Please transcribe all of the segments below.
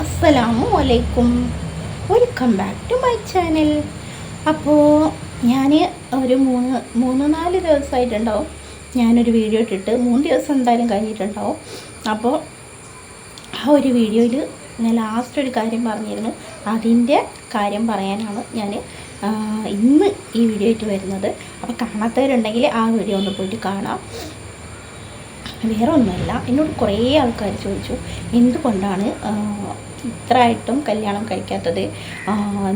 അസ്സലാമു അലൈക്കും, welcome back to my channel. അപ്പോൾ ഞാൻ ഒരു മൂന്ന് നാല് ദിവസമായിട്ടുണ്ടാവും ഞാനൊരു വീഡിയോ ഇട്ടിട്ട്. 3 ദിവസം എന്തായാലും കഴിഞ്ഞിട്ടുണ്ടാവും. അപ്പോൾ ആ ഒരു വീഡിയോയിൽ ഞാൻ ലാസ്റ്റ് ഒരു കാര്യം പറഞ്ഞിരുന്നു. അതിൻ്റെ കാര്യം പറയാനാണ് ഞാൻ ഇന്ന് ഈ വീഡിയോ ആയിട്ട് വരുന്നത്. അപ്പോൾ കാണാത്തവരുണ്ടെങ്കിൽ ആ വീഡിയോ ഒന്ന് പോയിട്ട് കാണാം. വേറെ ഒന്നുമല്ല, എന്നോട് കുറേ ആൾക്കാർ ചോദിച്ചു എന്തുകൊണ്ടാണ് ഇത്രയായിട്ടും കല്യാണം കഴിക്കാത്തത്,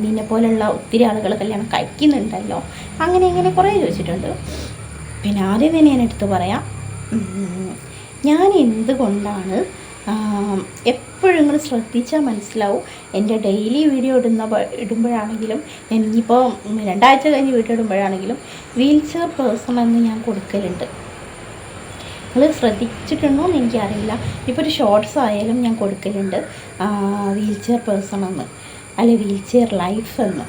നിന്നെപ്പോലുള്ള ഒത്തിരി ആളുകൾ കല്യാണം കഴിക്കുന്നുണ്ടല്ലോ, അങ്ങനെ കുറേ ചോദിച്ചിട്ടുണ്ട്. പിന്നെ ആദ്യം തന്നെ ഞാൻ എടുത്ത് പറയാം, ഞാൻ എന്തുകൊണ്ടാണ് എപ്പോഴും നിങ്ങൾ ശ്രദ്ധിച്ചാൽ മനസ്സിലാവും. എൻ്റെ ഡെയിലി വീഡിയോ ഇടുമ്പോഴാണെങ്കിലും ഇനിയിപ്പോൾ 2 ആഴ്ച കഴിഞ്ഞ് വീഡിയോ ഇടുമ്പോഴാണെങ്കിലും വീൽ ചെയർ പേഴ്സൺ എന്ന് ഞാൻ കൊടുക്കലുണ്ട്. നിങ്ങൾ ശ്രദ്ധിച്ചിട്ടുണ്ടോ എന്ന് എനിക്കറിയില്ല. ഇപ്പോൾ ഒരു ഷോർട്സ് ആയാലും ഞാൻ കൊടുക്കലുണ്ട് വീൽ ചെയർ പേഴ്സൺ എന്ന്, അല്ലെ വീൽ ചെയർ ലൈഫ് എന്ന്.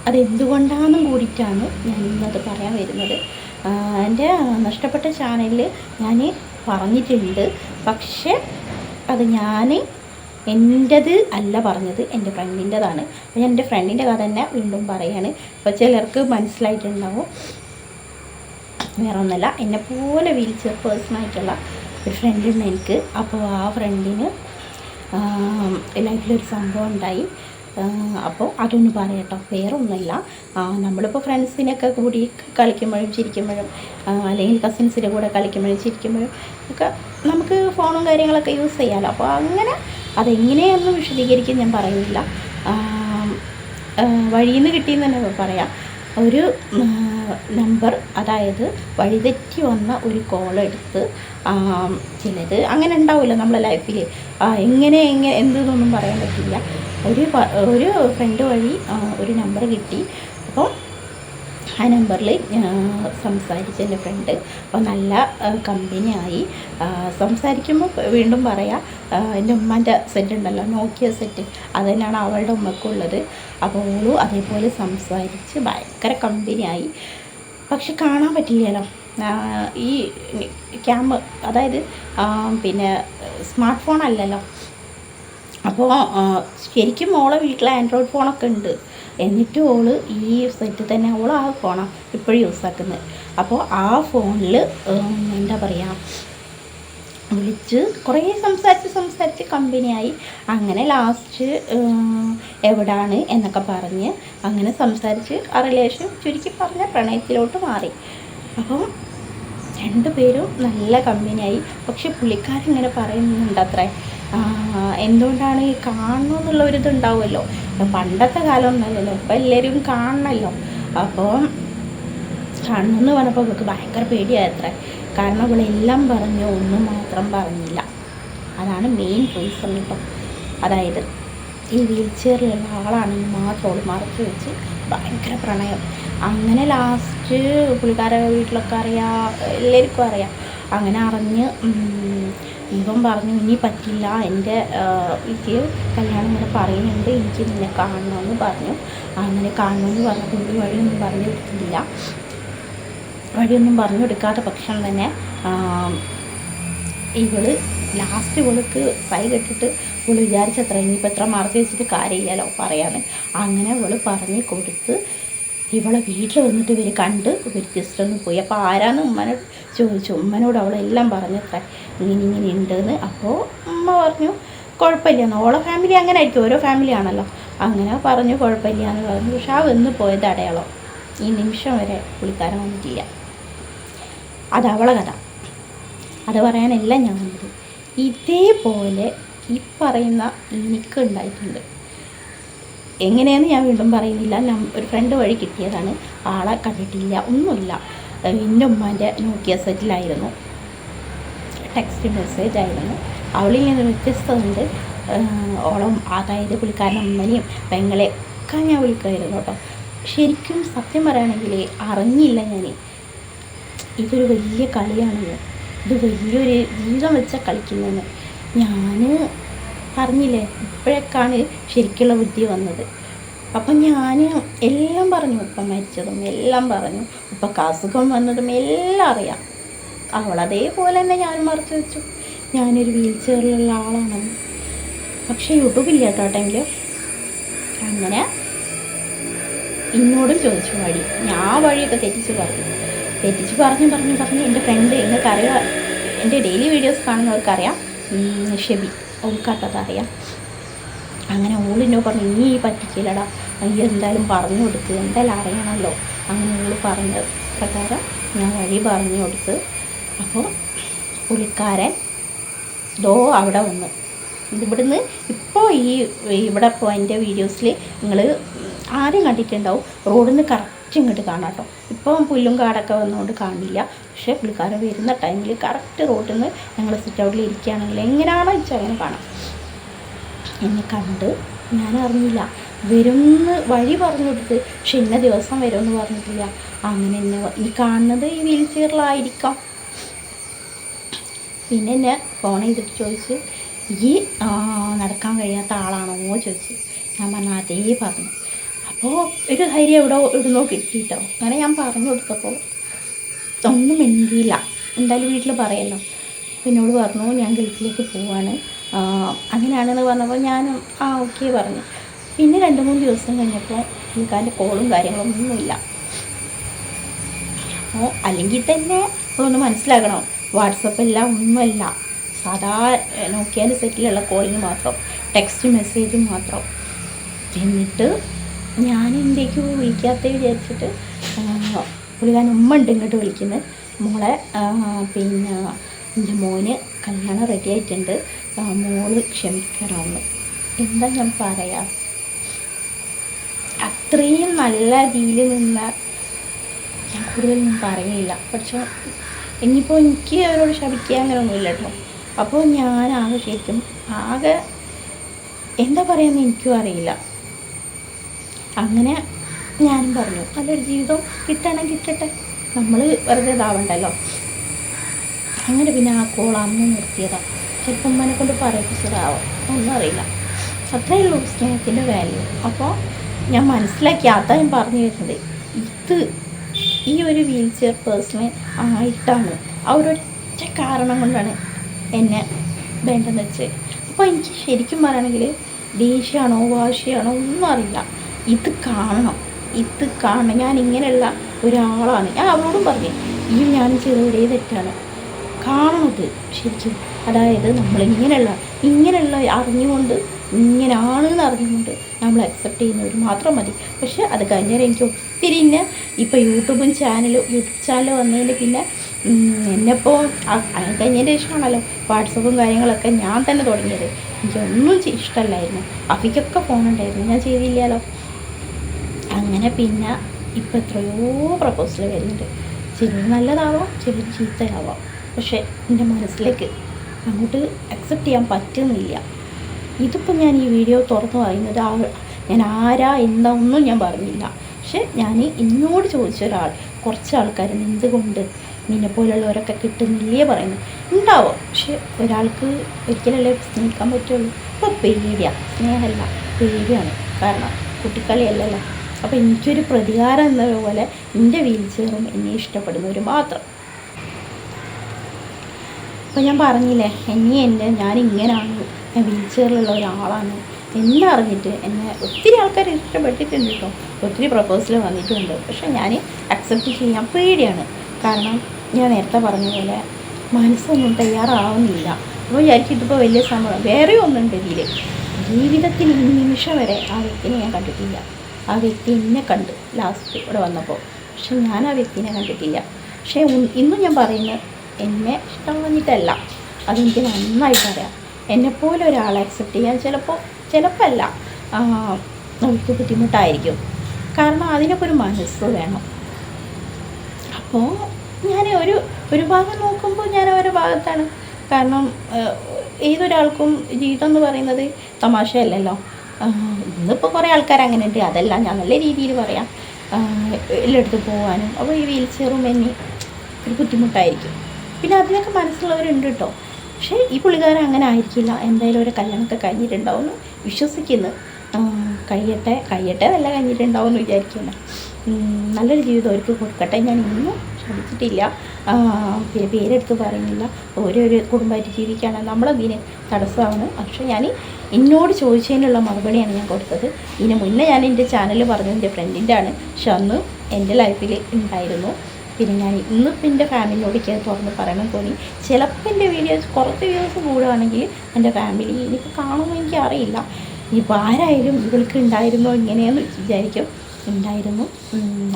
അതെന്തുകൊണ്ടാണെന്നും കൂടിയിട്ടാണ് ഞാൻ ഇന്നത് പറയാൻ വരുന്നത്. എൻ്റെ നഷ്ടപ്പെട്ട ചാനലിൽ ഞാൻ പറഞ്ഞിട്ടുണ്ട്, പക്ഷേ അത് ഞാൻ എൻ്റേത് അല്ല പറഞ്ഞത്, എൻ്റെ ഫ്രണ്ടിൻ്റെതാണ്. അപ്പോൾ ഞാൻ എൻ്റെ ഫ്രണ്ടിൻ്റെ കഥ തന്നെ വീണ്ടും പറയാണ്. അപ്പോൾ ചിലർക്ക് മനസ്സിലായിട്ടുണ്ടാവും. വേറെ ഒന്നല്ല, എന്നെപ്പോലെ വീൽ ചെയർ പേഴ്സണായിട്ടുള്ള ഒരു ഫ്രണ്ടുണ്ട് എനിക്ക്. അപ്പോൾ ആ ഫ്രണ്ടിന് ലൈഫിലൊരു സംഭവം ഉണ്ടായി. അപ്പോൾ അതൊന്ന് പറയട്ടോ. വേറെ ഒന്നുമില്ല, നമ്മളിപ്പോൾ ഫ്രണ്ട്സിനൊക്കെ കൂടി കളിക്കുമ്പോഴും ചിരിക്കുമ്പോഴും, അല്ലെങ്കിൽ കസിൻസിൻ്റെ കൂടെ കളിക്കുമ്പോഴും ചിരിക്കുമ്പോഴും ഒക്കെ നമുക്ക് ഫോണും കാര്യങ്ങളൊക്കെ യൂസ് ചെയ്യാമല്ലോ. അപ്പോൾ അങ്ങനെ അതെങ്ങനെയൊന്നും വിശദീകരിക്കാൻ ഞാൻ പറയുന്നില്ല. വഴിയിൽ നിന്ന് കിട്ടിയെന്ന് തന്നെ പറയാം. ഒരു നമ്പർ, അതായത് വഴിതെറ്റി വന്ന ഒരു കോൾ എടുത്ത്, ചിലത് അങ്ങനെ ഉണ്ടാവില്ല നമ്മളെ ലൈഫിൽ, എങ്ങനെ എന്തെന്നൊന്നും പറയാൻ പറ്റില്ല. ഒരു ഫ്രണ്ട് വഴി ഒരു നമ്പർ കിട്ടി. അപ്പോൾ ആ നമ്പറിൽ സംസാരിച്ച എൻ്റെ ഫ്രണ്ട് അപ്പോൾ നല്ല കമ്പനിയായി. സംസാരിക്കുമ്പോൾ വീണ്ടും പറയാം, എൻ്റെ ഉമ്മാൻ്റെ സെറ്റ് ഉണ്ടല്ലോ, നോക്കിയ സെറ്റ്, അത് തന്നെയാണ് അവളുടെ ഉമ്മക്കുള്ളത്. അപ്പോൾ ഓളും അതേപോലെ സംസാരിച്ച് ഭയങ്കര കമ്പനിയായി. പക്ഷെ കാണാൻ പറ്റില്ലല്ലോ, ഈ അതായത് പിന്നെ സ്മാർട്ട് ഫോൺ അല്ലല്ലോ. അപ്പോൾ ശരിക്കും ഓളെ വീട്ടിൽ ആൻഡ്രോയിഡ് ഫോണൊക്കെ ഉണ്ട്, എന്നിട്ടും ഓള് ഈ സെറ്റ് തന്നെ ഓൾ ആ ഫോണാണ് ഇപ്പോഴും യൂസാക്കുന്നത്. അപ്പോൾ ആ ഫോണിൽ എന്താ പറയുക, വിളിച്ച് കുറേ സംസാരിച്ച് കമ്പനിയായി. അങ്ങനെ ലാസ്റ്റ് എവിടാണ് എന്നൊക്കെ പറഞ്ഞ് അങ്ങനെ സംസാരിച്ച് ആ റിലേഷൻ ചുരുക്കി പറഞ്ഞ പ്രണയത്തിലോട്ട് മാറി. അപ്പം 2 പേരും നല്ല കമ്പനിയായി. പക്ഷെ പുള്ളിക്കാരിങ്ങനെ പറയുന്നുണ്ട് അത്രേ, എന്തുകൊണ്ടാണ് ഈ കാണണമെന്നുള്ള ഒരിതുണ്ടാവുമല്ലോ. പണ്ടത്തെ കാലമൊന്നുമല്ലല്ലോ, ഇപ്പം എല്ലാവരും കാണണമല്ലോ. അപ്പോൾ കാണണമെന്ന് പറഞ്ഞപ്പോൾ അവൾക്ക് ഭയങ്കര പേടിയായത്രേ. കാരണം അവളെല്ലാം പറഞ്ഞു, ഒന്നും മാത്രം പറഞ്ഞില്ല. അതാണ് മെയിൻ റീസൺ കേട്ടോ. അതായത് ഈ വീൽ ചെയറിലുള്ള ആളാണെങ്കിൽ മാത്രം അവൾ മറച്ചു വെച്ച് ഭയങ്കര പ്രണയം. അങ്ങനെ ലാസ്റ്റ് പുള്ളിക്കാരുടെ വീട്ടിലൊക്കെ അറിയാം, എല്ലാവർക്കും അറിയാം. അങ്ങനെ അറിഞ്ഞ് ഇവൻ പറഞ്ഞു, ഇനി പറ്റില്ല, എൻ്റെ എനിക്ക് കല്യാണം ഇങ്ങനെ പറയുന്നുണ്ട്, എനിക്ക് നിന്നെ കാണണമെന്ന് പറഞ്ഞു. അങ്ങനെ കാണണമെന്ന് പറഞ്ഞ പുള്ളി വഴിയൊന്നും പറഞ്ഞു കൊടുത്തില്ല. വഴിയൊന്നും പറഞ്ഞു കൊടുക്കാത്ത പക്ഷം തന്നെ ഇവള് ലാസ്റ്റ് ഇവൾക്ക് കൈ കെട്ടിട്ട് ഇവള് വിചാരിച്ചത്ര, ഇനിയിപ്പോൾ എത്ര മറച്ചു വെച്ചിട്ട് കാര്യമില്ലല്ലോ പറയാന്ന്. അങ്ങനെ ഇവള് പറഞ്ഞു കൊടുത്ത് ഇവളെ വീട്ടിൽ വന്നിട്ട് ഇവർ കണ്ട് ഇവർ ജസ്റ്റ് ഒന്ന് പോയി. അപ്പോൾ ആരാന്ന് ഉമ്മനോട് ചോദിച്ചു. ഉമ്മനോട് അവളെല്ലാം പറഞ്ഞത്ര ഇങ്ങനെ ഉണ്ടെന്ന്. അപ്പോൾ ഉമ്മ പറഞ്ഞു കുഴപ്പമില്ലെന്ന്. ഓളെ ഫാമിലി അങ്ങനെ ആയിരിക്കും, ഓരോ ഫാമിലി ആണല്ലോ. അങ്ങനെ പറഞ്ഞു കുഴപ്പമില്ല എന്ന് പറഞ്ഞു. പക്ഷെ ആ വന്ന് പോയത് അടയാളം ഈ നിമിഷം വരെ പുള്ളിക്കാരൻ വന്നിട്ടില്ല. അതവളെ കഥ, അത് പറയാനല്ല ഞാൻ വന്നത്. ഇതേപോലെ ഈ പറയുന്ന എനിക്ക് ഉണ്ടായിട്ടുണ്ട്. എങ്ങനെയെന്ന് ഞാൻ വീണ്ടും പറയുന്നില്ല. ഒരു ഫ്രണ്ട് വഴി കിട്ടിയതാണ്, ആളെ കണ്ടിട്ടില്ല, ഒന്നുമില്ല. എൻ്റെ ഉമ്മാൻ്റെ നോക്കിയ സെറ്റിലായിരുന്നു, ടെക്സ്റ്റ് മെസ്സേജ് ആയിരുന്നു. അവളിൽ നിന്ന് വ്യത്യസ്തമുണ്ട്. ഓളം അതായത് പുള്ളിക്കാരൻ അമ്മനെയും പെങ്ങളെയൊക്കെ ഞാൻ വിളിക്കുമായിരുന്നു കേട്ടോ. ശരിക്കും സത്യം പറയുകയാണെങ്കിൽ അറിഞ്ഞില്ല ഞാൻ ഇതൊരു വലിയ കളിയാണെന്ന്, ഇത് വലിയൊരു ജീവിതം വെച്ചാൽ കളിക്കുന്നതെന്ന്. ഞാൻ പറഞ്ഞില്ലേ, ഇപ്പോഴേക്കാണ് ശരിക്കുള്ള ബുദ്ധി വന്നത്. അപ്പം ഞാൻ എല്ലാം പറഞ്ഞു, ഉപ്പ മരിച്ചതും എല്ലാം പറഞ്ഞു, ഉപ്പക്ക് അസുഖം വന്നതും എല്ലാം അറിയാം. അവളതേപോലെ തന്നെ ഞാൻ മറച്ചു വെച്ചു. ഞാനൊരു വീൽ ചെയറിലുള്ള ആളാണെന്ന്. പക്ഷേ യൂട്യൂബില്ല കേട്ടോ ആ ടൈമിൽ. അങ്ങനെ എന്നോടും ചോദിച്ചു വഴി. ഞാൻ വഴിയൊക്കെ തെറ്റിച്ച് പറഞ്ഞു എൻ്റെ ഫ്രണ്ട്, നിങ്ങൾക്കറിയാം, എൻ്റെ ഡെയിലി വീഡിയോസ് കാണുന്നവർക്കറിയാം, ഷെബി, ഓൾക്കാട്ടത് അറിയാം. അങ്ങനെ ഓളിനോ പറഞ്ഞു, നീ പറ്റിക്കില്ലടാ, നീ എന്തായാലും പറഞ്ഞു കൊടുത്ത്, എന്തായാലും അറിയണമല്ലോ. അങ്ങനെ ഓൾ പറഞ്ഞ പ്രകാരം ഞാൻ വഴി പറഞ്ഞു കൊടുത്ത്. അപ്പോൾ പുള്ളിക്കാരൻ അവിടെ വന്ന് ഇവിടുന്ന് ഇപ്പോൾ ഇവിടെ ഇപ്പോൾ എൻ്റെ വീഡിയോസിൽ നിങ്ങൾ ആദ്യം കണ്ടിട്ടുണ്ടാവും, റോഡിൽ നിന്ന് കറക്റ്റ് ഇങ്ങോട്ട് കാണാം കേട്ടോ. ഇപ്പം പുല്ലും കാടൊക്കെ വന്നുകൊണ്ട് കാണില്ല. പക്ഷേ പുള്ളിക്കാരൻ വരുന്ന ടൈമിൽ കറക്റ്റ് റോഡിൽ നിന്ന് ഞങ്ങൾ സിറ്റ് ഔട്ടിൽ ഇരിക്കുകയാണെങ്കിൽ എങ്ങനെയാണോ വെച്ചാൽ അങ്ങനെ കാണാം. എന്നെ കണ്ട് ഞാൻ അറിഞ്ഞില്ല, വരുമെന്ന് വഴി പറഞ്ഞു കൊടുത്ത്, പക്ഷെ ഇന്ന ദിവസം വരുമെന്ന് പറഞ്ഞിട്ടില്ല. അങ്ങനെ എന്നെ ഈ കാണുന്നത് ഈ വീൽ ചെയറിലായിരിക്കാം. പിന്നെ എന്നെ ഫോൺ ചെയ്തിട്ട് ചോദിച്ച്, ഈ നടക്കാൻ കഴിയാത്ത ആളാണോ ചോദിച്ചു. ഞാൻ പറഞ്ഞു അതേ പറഞ്ഞു. അപ്പോൾ ഒരു ധൈര്യം ഇവിടുന്നോ കിട്ടിയിട്ടോ. അങ്ങനെ ഞാൻ പറഞ്ഞു കൊടുത്തപ്പോൾ ഒന്നും മിണ്ടിയില്ല. എന്തായാലും വീട്ടിൽ പറയല്ലോ. എന്നോട് പറഞ്ഞു ഞാൻ ഗൾഫിലേക്ക് പോവാണ്, അങ്ങനെയാണെന്ന് പറഞ്ഞപ്പോൾ ഞാനും ഓക്കെ പറഞ്ഞു. പിന്നെ 2-3 ദിവസം കഴിഞ്ഞപ്പോൾ പുള്ളിക്കാരൻ്റെ കോളും കാര്യങ്ങളൊന്നുമില്ല. അപ്പോൾ അല്ലെങ്കിൽ തന്നെ നമ്മളൊന്ന് മനസ്സിലാക്കണം, വാട്സപ്പെല്ലാം ഒന്നുമല്ല, സാധാ നോക്കിയാൽ സെറ്റിലുള്ള കോളിങ് മാത്രം, ടെക്സ്റ്റ് മെസ്സേജ് മാത്രം. എന്നിട്ട് ഞാൻ എന്തേക്ക് വിളിക്കാത്ത വിചാരിച്ചിട്ട് പുള്ളിക്കാരൻ ഉണ്ട് ഇങ്ങോട്ട് വിളിക്കുന്നത്, മോളെ പിന്നെ എൻ്റെ മോന് കല്യാണം റെഡി ആയിട്ടുണ്ട്, മോള് ക്ഷമിക്കണമെന്ന്. എന്താ ഞാൻ പറയാ, അത്രയും നല്ല രീതിയിൽ നിന്ന ഞാൻ കൂടുതലൊന്നും പറയുന്നില്ല. പക്ഷേ ഇനിയിപ്പോൾ എനിക്ക് അവരോട് ക്ഷമിക്കുക അങ്ങനെയൊന്നുമില്ല കേട്ടോ. അപ്പോൾ ഞാൻ ശരിക്കും എന്താ പറയുകയെന്ന് എനിക്കും അറിയില്ല. അങ്ങനെ ഞാനും പറഞ്ഞു, നല്ലൊരു ജീവിതം കിട്ടട്ടെ, നമ്മൾ വെറുതെ ഇതാവണ്ടല്ലോ. അങ്ങനെ പിന്നെ ആ കോൾ അന്ന് നിർത്തിയതാണ്. ചിലപ്പോൾ ഉമ്മനെ കൊണ്ട് പറയിപ്പിച്ചതാവാം, ഒന്നും അറിയില്ല. അത്രയേ ഉള്ളൂ സ്നേഹത്തിൻ്റെ വാല്യൂ. അപ്പോൾ ഞാൻ മനസ്സിലാക്കി, അതാ ഞാൻ പറഞ്ഞു വരുന്നത്. ഈ ഒരു വീൽ ചെയർ പേഴ്സണെ ആയിട്ടാണ്, ആ ഒരൊറ്റ കാരണം കൊണ്ടാണ് എന്നെ വേണ്ടെന്ന് വെച്ച്. അപ്പോൾ എനിക്ക് ശരിക്കും പറയുകയാണെങ്കിൽ ദേഷ്യമാണോ വാശിയാണോ ഒന്നും അറിയില്ല. ഇത് കാണണം. ഞാൻ ഇങ്ങനെയുള്ള ഒരാളാണ്. ഞാൻ അവളോടും പറഞ്ഞു, ഈ ഞാൻ ചെയ്ത ഒരേ തെറ്റാണ്, കാണണത് ശരിക്കും. അതായത് ഇങ്ങനെയുള്ള അറിഞ്ഞുകൊണ്ട്, ഇങ്ങനെയാണെന്ന് അറിഞ്ഞുകൊണ്ട് നമ്മൾ അക്സെപ്റ്റ് ചെയ്യുന്നവർ മാത്രം മതി. പക്ഷെ അത് കഴിഞ്ഞാൽ എനിക്ക് ഒത്തിരി ഇപ്പോൾ യൂട്യൂബ് ചാനൽ വന്നതിന് പിന്നെ എന്നെപ്പോൾ കഴിഞ്ഞതിന് ശേഷമാണല്ലോ വാട്സപ്പും കാര്യങ്ങളൊക്കെ ഞാൻ തന്നെ തുടങ്ങിയത്. എനിക്കൊന്നും ഇഷ്ടമല്ലായിരുന്നു. അഫിക്കൊക്കെ ഫോണുണ്ടായിരുന്നു, ഞാൻ ചെയ്തില്ലല്ലോ. അങ്ങനെ പിന്നെ ഇപ്പോൾ എത്രയോ പ്രപ്പോസൽ വരുന്നുണ്ട്. ചിലർ നല്ലതാവാം, ചിലർ ചീത്തയാവാം. പക്ഷേ എൻ്റെ മനസ്സിലേക്ക് അങ്ങോട്ട് അക്സെപ്റ്റ് ചെയ്യാൻ പറ്റുന്നില്ല. ഇതിപ്പോൾ ഞാൻ ഈ വീഡിയോ തുറന്നു പറയുന്നത് ഞാൻ ആരാ എന്താണെന്നും ഞാൻ പറഞ്ഞില്ല. പക്ഷെ ഞാൻ എന്നോട് ചോദിച്ച ഒരാൾ, കുറച്ച് ആൾക്കാർ എന്തുകൊണ്ട് നിന്നെപ്പോലുള്ളവരൊക്കെ കിട്ടുന്നില്ലേ പറയുന്നത് ഉണ്ടാവും. പക്ഷെ ഒരാൾക്ക് ഒരിക്കലല്ലേ സ്നേഹിക്കാൻ പറ്റുള്ളൂ. ഇപ്പോൾ പേടിയാണ്, സ്നേഹമല്ല പേടിയാണ്. കാരണം കുട്ടിക്കളിയല്ലല്ലോ. അപ്പോൾ എനിക്കൊരു പ്രതികാരം എന്ന പോലെ എൻ്റെ വീൽ ചെയറും എന്നെ ഇഷ്ടപ്പെടുന്നവർ മാത്രം. അപ്പോൾ ഞാൻ പറഞ്ഞില്ലേ, ഞാനിങ്ങനെയാണ്, ഞാൻ വീൽ ചെയറിലുള്ള ഒരാളാണ് എന്നറിഞ്ഞിട്ട് എന്നെ ഒത്തിരി ആൾക്കാർ ഇഷ്ടപ്പെട്ടിട്ടുണ്ട് കേട്ടോ. ഒത്തിരി പ്രപ്പോസൽ വന്നിട്ടുണ്ട്. പക്ഷേ ഞാൻ അക്സെപ്റ്റ് ചെയ്യാൻ പേടിയാണ്. കാരണം ഞാൻ നേരത്തെ പറഞ്ഞ പോലെ മനസ്സൊന്നും തയ്യാറാവുന്നില്ല. അപ്പോൾ വിചാരിക്കും ഇതിപ്പോൾ വലിയ സംഭവം. വേറെ ഒന്നുണ്ട് ഇതിൽ, ജീവിതത്തിൽ ഈ നിമിഷം വരെ ആ വ്യക്തിനെ ഞാൻ കണ്ടിട്ടില്ല. ആ വ്യക്തി എന്നെ കണ്ട് ലാസ്റ്റ് ഇവിടെ വന്നപ്പോൾ, പക്ഷെ ഞാൻ ആ വ്യക്തിനെ കണ്ടിട്ടില്ല. പക്ഷേ ഇന്നും ഞാൻ പറയുന്നത് എന്നെ ഇഷ്ടം വന്നിട്ടല്ല, അതെനിക്ക് നന്നായിട്ട് അറിയാം. എന്നെപ്പോലെ ഒരാളെ അക്സെപ്റ്റ് ചെയ്യാൻ ചിലപ്പോൾ അല്ല, നമുക്ക് ബുദ്ധിമുട്ടായിരിക്കും. കാരണം അതിനൊക്കെ ഒരു മനസ്സ് വേണം. അപ്പോൾ ഞാൻ ഒരു ഭാഗം നോക്കുമ്പോൾ ഞാൻ അവരുടെ ഭാഗത്താണ്. കാരണം ഏതൊരാൾക്കും ജീവിതം എന്ന് പറയുന്നത് തമാശയല്ലല്ലോ. ഇന്നിപ്പോൾ കുറേ ആൾക്കാർ അങ്ങനെ ഉണ്ട്. അതല്ല, ഞാൻ നല്ല രീതിയിൽ പറയാം, എല്ലായിടത്തും പോകാനും. അപ്പോൾ ഈ വീൽ ചെയറും എന്നെ ഒരു ബുദ്ധിമുട്ടായിരിക്കും. പിന്നെ അതിനൊക്കെ മനസ്സുള്ളവരുണ്ട് കേട്ടോ. പക്ഷേ ഈ പുള്ളിക്കാരൻ അങ്ങനെ ആയിരിക്കില്ല. എന്തായാലും ഒരു കല്യാണമൊക്കെ കഴിഞ്ഞിട്ടുണ്ടാവുമെന്ന് വിശ്വസിക്കുന്നു. കഴിയട്ടെ നല്ല കഴിഞ്ഞിട്ടുണ്ടാവുമെന്ന് വിചാരിക്കുന്നു. നല്ലൊരു ജീവിതം അവർക്ക് കൊടുക്കട്ടെ. ഞാൻ ഇന്നും ശ്രമിച്ചിട്ടില്ല. പിന്നെ പേരെടുത്ത് പറയുന്നില്ല. ഓരോരു കുടുംബമായിട്ട് ജീവിക്കുകയാണ് നമ്മളതിന് തടസ്സമാണ്. പക്ഷേ ഞാൻ എന്നോട് ചോദിച്ചതിനുള്ള മറുപടിയാണ് ഞാൻ കൊടുത്തത്. ഇതിന് മുന്നേ ഞാൻ എൻ്റെ ചാനൽ പറഞ്ഞു എൻ്റെ ഫ്രണ്ടിൻ്റെ ആണ്, പക്ഷെ അന്ന് എൻ്റെ ലൈഫിൽ ഉണ്ടായിരുന്നു. പിന്നെ ഞാൻ ഇന്നിപ്പോൾ എൻ്റെ ഫാമിലിയോടൊക്കെ തുറന്ന് പറയണം തോന്നി. ചിലപ്പോൾ എൻ്റെ വീഡിയോസ് കുറച്ച് വ്യൂസ് കൂടുകയാണെങ്കിൽ എൻ്റെ ഫാമിലി എനിക്ക് കാണുമെന്ന് എനിക്ക് അറിയില്ല. ഇപ്പോൾ ആരായാലും ഇവൾക്ക് ഉണ്ടായിരുന്നോ ഇങ്ങനെയെന്ന് വിചാരിക്കും. ഉണ്ടായിരുന്നു,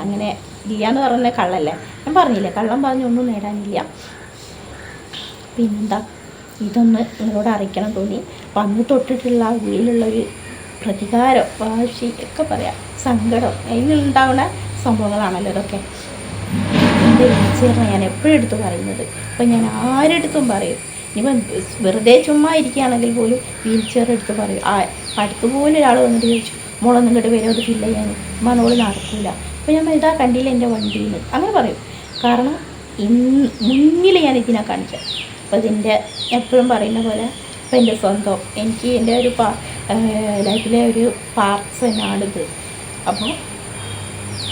അങ്ങനെ ഇല്ല എന്ന് പറഞ്ഞ കള്ളല്ലേ, ഞാൻ പറഞ്ഞില്ലേ, കള്ളം പറഞ്ഞൊന്നും നേടാനില്ല. പിന്നെന്താ, ഇതൊന്ന് നിങ്ങളോട് അറിയിക്കണം തോന്നി. അപ്പം അന്ന് തൊട്ടിട്ടുള്ള ഉള്ളിലുള്ളൊരു പ്രതികാരം, വാശി ഒക്കെ പറയാം, സങ്കടം, അതിലുണ്ടാവുന്ന സംഭവങ്ങളാണല്ലോ ഇതൊക്കെ. എൻ്റെ വീഴ്ചയാണ് ഞാൻ എപ്പോഴും എടുത്ത് പറയുന്നത്. അപ്പം ഞാൻ ആരെടുത്തും പറയും. ഇനിയിപ്പം വെറുതെ ചുമ്മാ ഇരിക്കുകയാണെങ്കിൽ പോലും വീൽ ചെയർ എടുത്ത് പറയും. അടുത്ത് പോലും ഒരാൾ വന്നിട്ട് ചോദിച്ചു, മോളൊന്നും ഇങ്ങോട്ട് വരും, അത് ഫില്ല് ചെയ്യാൻ, മോള് നടക്കില്ല. അപ്പോൾ ഞാൻ ഇതാ കണ്ടില്ല എൻ്റെ വണ്ടിയിൽ നിന്ന് അങ്ങനെ പറയും. കാരണം മുന്നിൽ ഞാൻ ഇതിനെ കാണിച്ചത്. അപ്പോൾ ഇതിൻ്റെ എപ്പോഴും പറയുന്ന പോലെ ഇപ്പം എൻ്റെ സ്വന്തം, എനിക്ക് എൻ്റെ ഒരു ലൈഫിലെ ഒരു പാർട്സ് തന്നെയാണിത്. അപ്പോൾ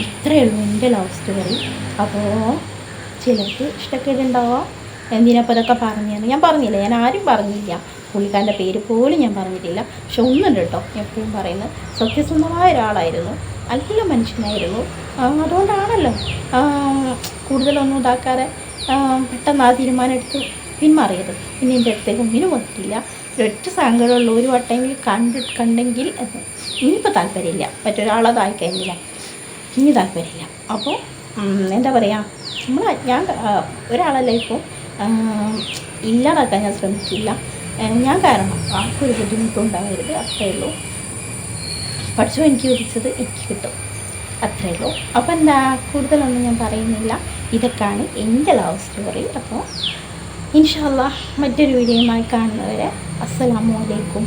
ഇത്രയേ ഉള്ളൂ എൻ്റെ ലവ് സ്റ്റോറി. അപ്പോൾ ചിലർക്ക് ഇഷ്ടക്കേടുണ്ടാവാം. എന്തിനപ്പോൾ അതൊക്കെ പറഞ്ഞത് ഞാൻ പറഞ്ഞില്ല, ഞാൻ ആരും പറഞ്ഞില്ല, പുള്ളിക്കാരൻ്റെ പേര് പോലും ഞാൻ പറഞ്ഞിട്ടില്ല. പക്ഷെ ഒന്നുണ്ട് കേട്ടോ, എപ്പോഴും പറയുന്നത്, സത്യസന്ധമായ ഒരാളായിരുന്നു, നല്ല മനുഷ്യനായിരുന്നു. അതുകൊണ്ടാണല്ലോ കൂടുതലൊന്നും ഇതാക്കാതെ പെട്ടെന്ന് ആ തീരുമാനം എടുത്ത് പിന്മാറിയത്. പിന്നെ എൻ്റെ അടുത്തേക്ക് ഒന്നിനും വന്നിട്ടില്ല. ഒരൊറ്റ സങ്കടമുള്ള ഒരു വട്ടമെങ്കിൽ കണ്ടെങ്കിൽ ഇനിയിപ്പോൾ താല്പര്യമില്ല, മറ്റൊരാളതായി കഴിഞ്ഞില്ല, ഇനി താല്പര്യമില്ല. അപ്പോൾ എന്താ പറയുക, ഞാൻ ഒരാളല്ല ഇപ്പോൾ ഇല്ലാതാക്കാൻ ഞാൻ ശ്രമിക്കില്ല. ഞാൻ കാരണം ആർക്കൊരു ബുദ്ധിമുട്ടുണ്ടാവരുത്, അത്രയേ ഉള്ളൂ. പഠിച്ചോ എനിക്ക് വിധിച്ചത് എനിക്ക് കിട്ടും, അത്രയേ ഉള്ളൂ. അപ്പോൾ എന്താ, കൂടുതലൊന്നും ഞാൻ പറയുന്നില്ല. ഇതൊക്കെയാണ് എൻ്റെ ലവ് സ്റ്റോറി. അപ്പോൾ ഇൻഷാ അല്ലാഹ് മറ്റൊരു വീഡിയോയുമായി കാണുന്നവരെ അസ്സലാമു അലൈക്കും.